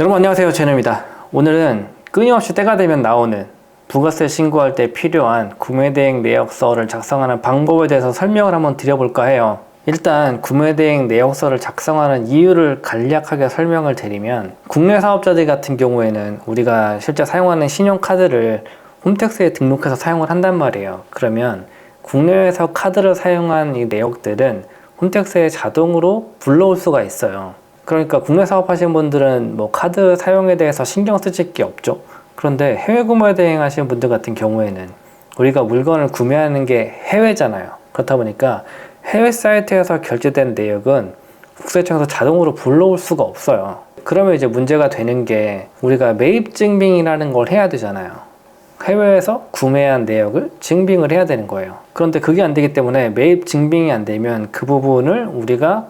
여러분 안녕하세요, 제노입니다. 오늘은 끊임없이 때가 되면 나오는 부가세 신고할 때 필요한 구매대행 내역서를 작성하는 방법에 대해서 설명을 한번 드려볼까 해요. 일단 구매대행 내역서를 작성하는 이유를 간략하게 설명을 드리면, 국내 사업자들 같은 경우에는 우리가 실제 사용하는 신용카드를 홈택스에 등록해서 사용을 한단 말이에요. 그러면 국내에서 카드를 사용한 이 내역들은 홈택스에 자동으로 불러올 수가 있어요. 그러니까 국내 사업하시는 분들은 카드 사용에 대해서 신경 쓰실 게 없죠. 그런데 해외 구매 대행하시는 분들 같은 경우에는 우리가 물건을 구매하는 게 해외잖아요. 그렇다 보니까 해외 사이트에서 결제된 내역은 국세청에서 자동으로 불러올 수가 없어요. 그러면 이제 문제가 되는 게, 우리가 매입 증빙이라는 걸 해야 되잖아요. 해외에서 구매한 내역을 증빙을 해야 되는 거예요. 그런데 그게 안 되기 때문에 매입 증빙이 안 되면 그 부분을 우리가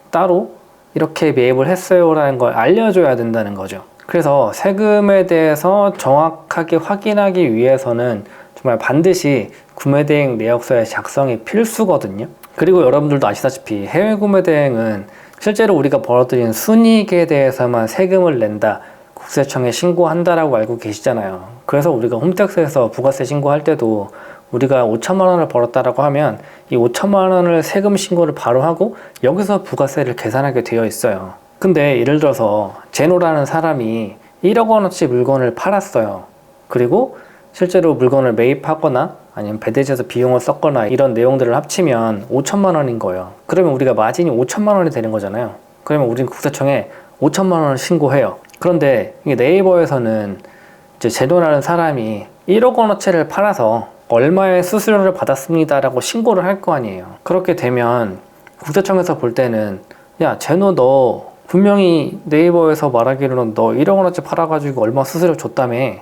따로 이렇게 매입을 했어요 라는 걸 알려줘야 된다는 거죠. 그래서 세금에 대해서 정확하게 확인하기 위해서는 정말 반드시 구매대행 내역서의 작성이 필수거든요. 그리고 여러분들도 아시다시피 해외 구매대행은 실제로 우리가 벌어들인 순이익에 대해서만 세금을 낸다, 국세청에 신고한다라고 알고 계시잖아요. 그래서 우리가 홈택스에서 부가세 신고할 때도 우리가 5천만 원을 벌었다라고 하면 이 5천만 원을 세금 신고를 바로 하고 여기서 부가세를 계산하게 되어 있어요. 근데 예를 들어서 제노라는 사람이 1억 원어치 물건을 팔았어요. 그리고 실제로 물건을 매입하거나 아니면 배대지에서 비용을 썼거나 이런 내용들을 합치면 5천만 원인 거예요. 그러면 우리가 마진이 5천만 원이 되는 거잖아요. 그러면 우리는 국세청에 5천만 원을 신고해요. 그런데 이게 네이버에서는 이제 제노라는 사람이 1억 원어치를 팔아서 얼마의 수수료를 받았습니다 라고 신고를 할 거 아니에요. 그렇게 되면 국세청에서 볼 때는, 야 제노, 너 분명히 네이버에서 말하기로는 너 1억 원어치 팔아가지고 얼마 수수료 줬다며,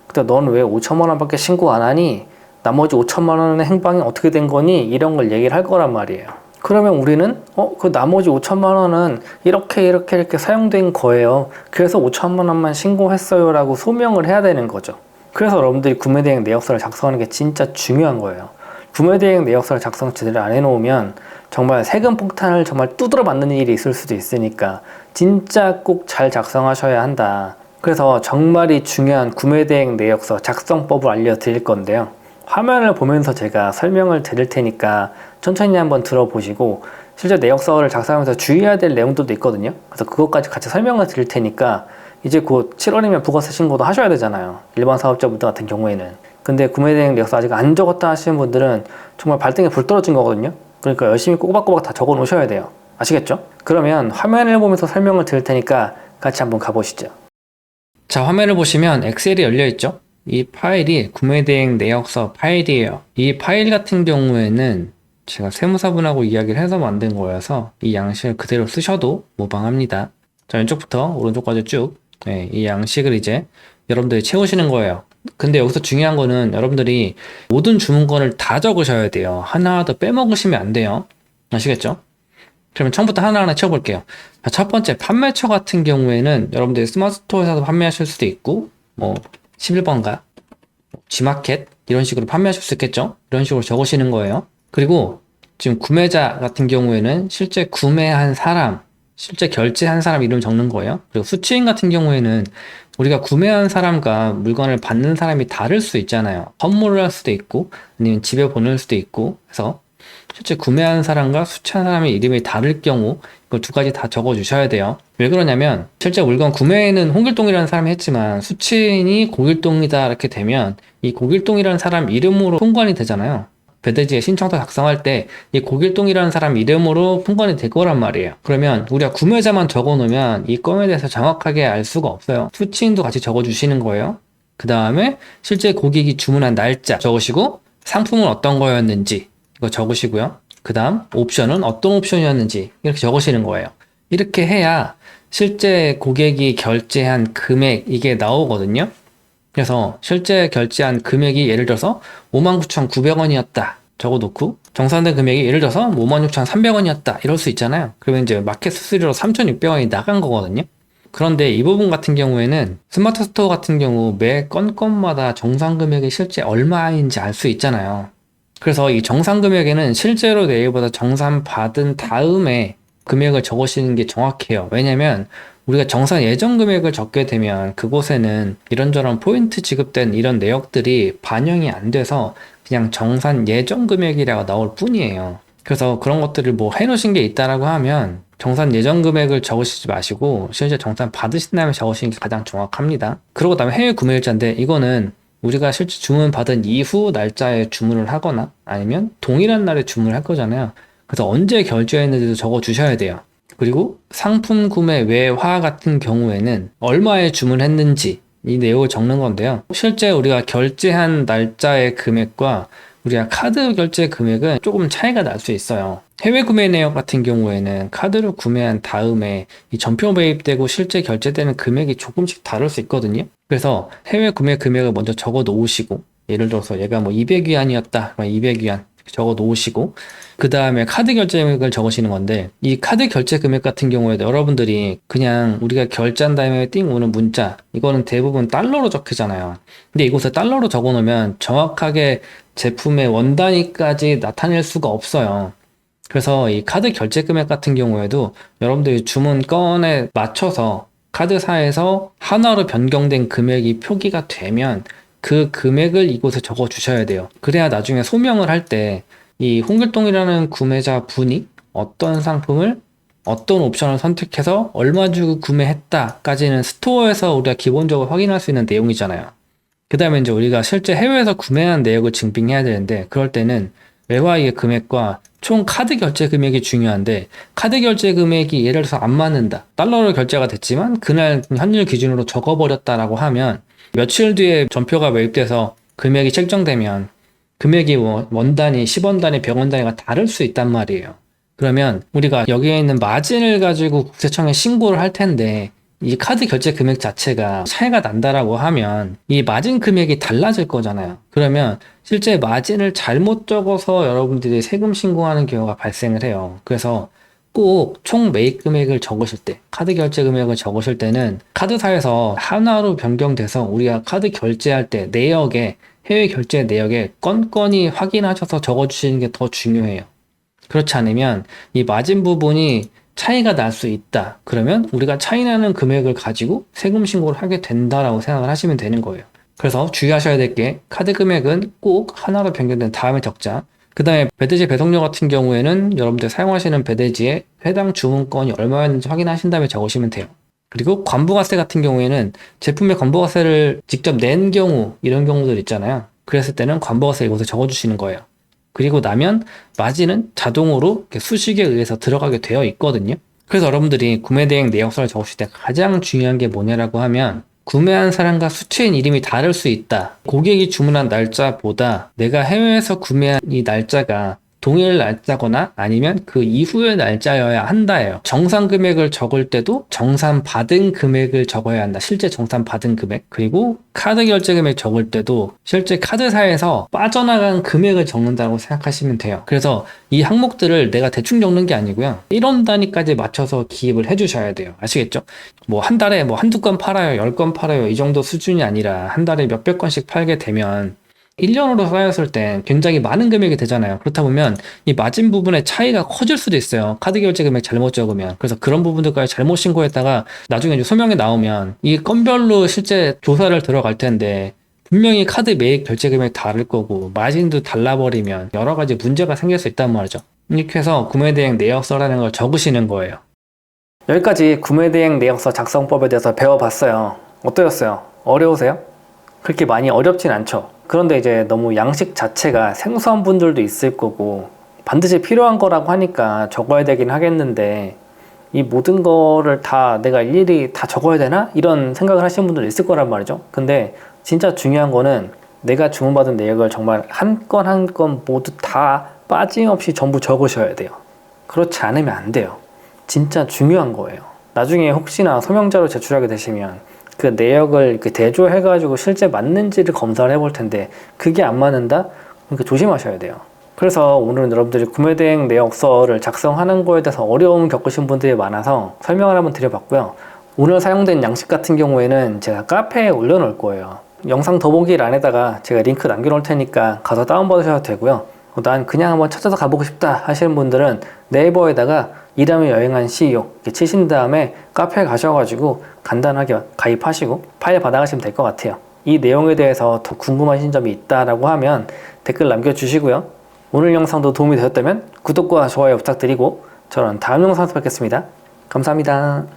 근데 넌 왜 5천만 원밖에 신고 안 하니? 나머지 5천만 원의 행방이 어떻게 된 거니? 이런 걸 얘기를 할 거란 말이에요. 그러면 우리는 그 나머지 5천만 원은 이렇게 사용된 거예요, 그래서 5천만 원만 신고했어요 라고 소명을 해야 되는 거죠. 그래서 여러분들이 구매대행 내역서를 작성하는 게 진짜 중요한 거예요. 구매대행 내역서를 작성 제대로 안 해놓으면 정말 세금 폭탄을 정말 두드러 맞는 일이 있을 수도 있으니까 진짜 꼭 잘 작성하셔야 한다. 그래서 정말이 중요한 구매대행 내역서 작성법을 알려드릴 건데요. 화면을 보면서 제가 설명을 드릴 테니까 천천히 한번 들어보시고, 실제 내역서를 작성하면서 주의해야 될 내용들도 있거든요. 그래서 그것까지 같이 설명을 드릴 테니까, 이제 곧 7월이면 부가세 신고도 하셔야 되잖아요, 일반 사업자분들 같은 경우에는. 근데 구매대행 내역서 아직 안 적었다 하시는 분들은 정말 발등에 불 떨어진 거거든요. 그러니까 열심히 꼬박꼬박 다 적어 놓으셔야 돼요. 아시겠죠? 그러면 화면을 보면서 설명을 드릴 테니까 같이 한번 가보시죠. 자, 화면을 보시면 엑셀이 열려 있죠? 이 파일이 구매대행 내역서 파일이에요. 이 파일 같은 경우에는 제가 세무사분하고 이야기를 해서 만든 거여서 이 양식을 그대로 쓰셔도 무방합니다. 자, 왼쪽부터 오른쪽까지 쭉, 이 양식을 이제 여러분들이 채우시는 거예요. 근데 여기서 중요한 거는 여러분들이 모든 주문건을 다 적으셔야 돼요. 하나도 빼먹으시면 안 돼요. 아시겠죠? 그러면 처음부터 하나하나 채워볼게요. 자, 첫 번째, 판매처 같은 경우에는 여러분들이 스마트 스토어에서도 판매하실 수도 있고, 11번가, G마켓 이런 식으로 판매하실 수 있겠죠? 이런 식으로 적으시는 거예요. 그리고 지금 구매자 같은 경우에는 실제 구매한 사람, 실제 결제한 사람 이름 적는 거예요. 그리고 수취인 같은 경우에는 우리가 구매한 사람과 물건을 받는 사람이 다를 수 있잖아요. 선물을 할 수도 있고 아니면 집에 보낼 수도 있고 해서 실제 구매한 사람과 수취한 사람의 이름이 다를 경우 이걸 두 가지 다 적어 주셔야 돼요. 왜 그러냐면 실제 물건 구매에는 홍길동이라는 사람이 했지만 수취인이 고길동이다 이렇게 되면 이 고길동이라는 사람 이름으로 통관이 되잖아요. 배대지에 신청서 작성할 때 이 고길동이라는 사람 이름으로 통관이 될 거란 말이에요. 그러면 우리가 구매자만 적어 놓으면 이 건에 대해서 정확하게 알 수가 없어요. 수취인도 같이 적어 주시는 거예요. 그 다음에 실제 고객이 주문한 날짜 적으시고, 상품은 어떤 거였는지 이거 적으시고요. 그 다음 옵션은 어떤 옵션이었는지 이렇게 적으시는 거예요. 이렇게 해야 실제 고객이 결제한 금액 이게 나오거든요. 그래서 실제 결제한 금액이 예를 들어서 59,900원이었다 적어놓고, 정산된 금액이 예를 들어서 56,300원이었다 이럴 수 있잖아요. 그러면 이제 마켓 수수료로 3,600원이 나간 거거든요. 그런데 이 부분 같은 경우에는 스마트 스토어 같은 경우 매 건마다 정산 금액이 실제 얼마인지 알 수 있잖아요. 그래서 이 정산 금액에는 실제로 네이버에서 정산 받은 다음에 금액을 적으시는 게 정확해요. 왜냐면 우리가 정산 예정 금액을 적게 되면 그곳에는 이런저런 포인트 지급된 이런 내역들이 반영이 안 돼서 그냥 정산 예정 금액이라고 나올 뿐이에요. 그래서 그런 것들을 뭐 해놓으신 게 있다라고 하면 정산 예정 금액을 적으시지 마시고 실제 정산 받으신 다음에 적으시는 게 가장 정확합니다. 그러고 다음에 해외 구매일자인데 이거는 우리가 실제 주문 받은 이후 날짜에 주문을 하거나 아니면 동일한 날에 주문을 할 거잖아요. 그래서 언제 결제했는지도 적어 주셔야 돼요. 그리고 상품 구매 외화 같은 경우에는 얼마에 주문했는지 이 내용을 적는 건데요. 실제 우리가 결제한 날짜의 금액과 우리가 카드 결제 금액은 조금 차이가 날 수 있어요. 해외 구매 내역 같은 경우에는 카드로 구매한 다음에 이 전표 매입되고 실제 결제되는 금액이 조금씩 다를 수 있거든요. 그래서 해외 구매 금액을 먼저 적어 놓으시고, 예를 들어서 얘가 뭐 200위안이었다. 200위안 적어 놓으시고, 그 다음에 카드 결제 금액을 적으시는 건데, 이 카드 결제 금액 같은 경우에도 여러분들이 그냥 우리가 결제한 다음에 띵 오는 문자, 이거는 대부분 달러로 적히잖아요. 근데 이곳에 달러로 적어 놓으면 정확하게 제품의 원 단위까지 나타낼 수가 없어요. 그래서 이 카드 결제 금액 같은 경우에도 여러분들이 주문 건에 맞춰서 카드사에서 하나로 변경된 금액이 표기가 되면 그 금액을 이곳에 적어 주셔야 돼요. 그래야 나중에 소명을 할 때 이 홍길동이라는 구매자 분이 어떤 상품을 어떤 옵션을 선택해서 얼마 주고 구매했다까지는 스토어에서 우리가 기본적으로 확인할 수 있는 내용이잖아요. 그 다음에 이제 우리가 실제 해외에서 구매한 내역을 증빙해야 되는데, 그럴 때는 외화의 금액과 총 카드 결제 금액이 중요한데, 카드 결제 금액이 예를 들어서 안 맞는다. 달러로 결제가 됐지만 그날 환율 기준으로 적어버렸다라고 하면 며칠 뒤에 전표가 매입돼서 금액이 책정되면 금액이 뭐 원단위, 10원 단위, 100원 단위가 다를 수 있단 말이에요. 그러면 우리가 여기에 있는 마진을 가지고 국세청에 신고를 할 텐데 이 카드 결제 금액 자체가 차이가 난다라고 하면 이 마진 금액이 달라질 거잖아요. 그러면 실제 마진을 잘못 적어서 여러분들이 세금 신고하는 경우가 발생을 해요. 그래서 꼭 총 매입 금액을 적으실 때, 카드 결제 금액을 적으실 때는 카드사에서 하나로 변경돼서 우리가 카드 결제할 때 내역에, 해외 결제 내역에 건건히 확인하셔서 적어주시는 게 더 중요해요. 그렇지 않으면 이 마진 부분이 차이가 날 수 있다. 그러면 우리가 차이 나는 금액을 가지고 세금 신고를 하게 된다라고 생각을 하시면 되는 거예요. 그래서 주의하셔야 될 게, 카드 금액은 꼭 하나로 변경된 다음에 적자. 그 다음에 배대지 배송료 같은 경우에는 여러분들 사용하시는 배대지에 해당 주문건이 얼마였는지 확인하신 다음에 적으시면 돼요. 그리고 관부가세 같은 경우에는 제품의 관부가세를 직접 낸 경우, 이런 경우들 있잖아요. 그랬을 때는 관부가세 이곳에 적어주시는 거예요. 그리고 나면 마진은 자동으로 수식에 의해서 들어가게 되어 있거든요. 그래서 여러분들이 구매대행 내역서를 적으실 때 가장 중요한 게 뭐냐라고 하면, 구매한 사람과 수취인 이름이 다를 수 있다. 고객이 주문한 날짜보다 내가 해외에서 구매한 이 날짜가 동일 날짜거나 아니면 그 이후의 날짜여야 한다예요. 정산 금액을 적을 때도 정산 받은 금액을 적어야 한다. 실제 정산 받은 금액. 그리고 카드 결제 금액 적을 때도 실제 카드사에서 빠져나간 금액을 적는다고 생각하시면 돼요. 그래서 이 항목들을 내가 대충 적는 게 아니고요. 1원 단위까지 맞춰서 기입을 해주셔야 돼요. 아시겠죠? 뭐 한 달에 뭐 한두 건 팔아요, 10건 팔아요, 이 정도 수준이 아니라 한 달에 몇백 건씩 팔게 되면 1년으로 쌓였을 때 굉장히 많은 금액이 되잖아요. 그렇다 보면 이 마진 부분의 차이가 커질 수도 있어요. 카드 결제 금액 잘못 적으면. 그래서 그런 부분들까지 잘못 신고했다가 나중에 이제 소명이 나오면 이 건별로 실제 조사를 들어갈 텐데 분명히 카드 매입 결제 금액 다를 거고 마진도 달라버리면 여러 가지 문제가 생길 수 있단 말이죠. 이렇게 해서 구매대행 내역서라는 걸 적으시는 거예요. 여기까지 구매대행 내역서 작성법에 대해서 배워봤어요. 어떠셨어요? 어려우세요? 그렇게 많이 어렵진 않죠. 그런데 이제 너무 양식 자체가 생소한 분들도 있을 거고 반드시 필요한 거라고 하니까 적어야 되긴 하겠는데, 이 모든 거를 다 내가 일일이 다 적어야 되나? 이런 생각을 하시는 분들 있을 거란 말이죠. 근데 진짜 중요한 거는 내가 주문받은 내역을 정말 한 건 한 건 모두 다 빠짐없이 전부 적으셔야 돼요. 그렇지 않으면 안 돼요. 진짜 중요한 거예요. 나중에 혹시나 소명자로 제출하게 되시면 그 내역을 대조해가지고 실제 맞는지를 검사를 해볼 텐데 그게 안 맞는다? 그러니까 조심하셔야 돼요. 그래서 오늘은 여러분들이 구매대행 내역서를 작성하는 거에 대해서 어려움 겪으신 분들이 많아서 설명을 한번 드려봤고요. 오늘 사용된 양식 같은 경우에는 제가 카페에 올려놓을 거예요. 영상 더보기란에다가 제가 링크 남겨놓을 테니까 가서 다운받으셔도 되고요. 난 그냥 한번 찾아서 가보고 싶다 하시는 분들은 네이버에다가 이름을 여행한 CEO 이렇게 치신 다음에 카페에 가셔가지고 간단하게 가입하시고 파일 받아가시면 될 것 같아요. 이 내용에 대해서 더 궁금하신 점이 있다라고 하면 댓글 남겨주시고요. 오늘 영상도 도움이 되셨다면 구독과 좋아요 부탁드리고 저는 다음 영상에서 뵙겠습니다. 감사합니다.